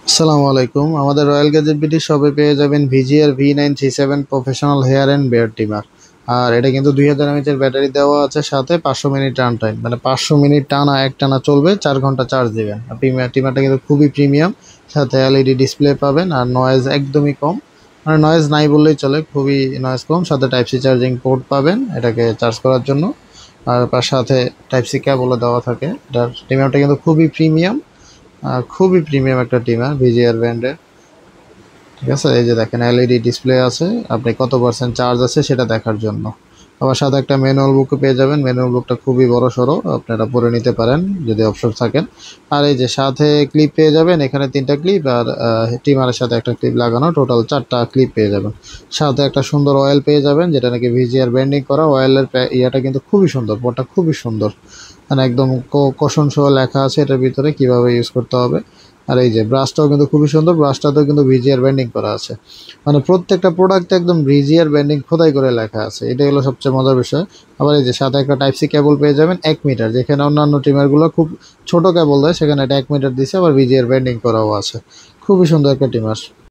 আসসালামু আলাইকুম। আমাদের রয়্যাল গ্যাজেট বিডি শপে পেয়ে যাবেন VGR V937 professional hair and beard trimmer. আর এটা কিন্তু 2000 এমএএইচ ব্যাটারি দেওয়া আছে, সাথে 500 মিনিট রান টাইম, মানে 500 মিনিট টানা একটানা চলবে, 4 ঘন্টা চার্জ দিবেন। আর ট্রিমারটা কিন্তু খুবই প্রিমিয়াম, সাথে এলইডি ডিসপ্লে পাবেন। আর নয়েজ একদমই কম, মানে নয়েজ নাই বললেই চলে, খুবই নয়েজ কম। সাথে টাইপ সি চার্জিং পোর্ট পাবেন এটাকে চার্জ করার জন্য। আর তার সাথে টাইপ সি কেবলও দেওয়া থাকে। এটার ট্রিমারটা কিন্তু খুবই প্রিমিয়াম, খুবই প্রিমিয়াম একটা ট্রিমার ভিজিআর ব্র্যান্ডের। ঠিক আছে, এই যে দেখেন এলইডি ডিসপ্লে আছে, আপনি কত পার্সেন্ট চার্জ আছে সেটা দেখার জন্য। আবার সাথে একটা ম্যানুয়াল বুকও পেয়ে যাবেন। ম্যানুয়াল বুকটা খুবই বড় সড়ো, আপনারা পড়ে নিতে পারেন যদি অপশন থাকেন। আর এই যে সাথে ক্লিপ পেয়ে যাবেন, এখানে 3টা ক্লিপ, আর ট্রিমারের সাথে একটা ক্লিপ লাগানো, টোটাল 4টা ক্লিপ পেয়ে যাবেন। সাথে একটা সুন্দর অয়েল পেয়ে যাবেন, যেটা নাকি ভিজিআর ব্র্যান্ডিং করা। অয়েলের ইয়াটা কিন্তু খুবই সুন্দর, বোর্ডটা খুবই সুন্দর, মানে একদম কোশন সহ লেখা আছে এটার ভিতরে কিভাবে ইউজ করতে হবে। আর এই যে ব্রাশটাও কিন্তু খুবই সুন্দর, ব্রাশটাতেও কিন্তু ভিজিআর ব্যান্ডিং করা আছে, মানে প্রত্যেকটা প্রোডাক্টে একদম ভিজিআর ব্যান্ডিং খোদাই করে লেখা আছে, এটাই হলো সবচেয়ে মজার বিষয়। আবার এই যে সাথে একটা টাইপ সি কেবল পেয়ে যাবেন 1 মিটার, যেখানে অন্যান্য ট্রিমারগুলো খুব ছোট কেবল দেয়, সেখানে এটা 1 মিটার দিছে, আবার ভিজিআর ব্যান্ডিং করাও আছে। খুবই সুন্দর একটা ট্রিমার।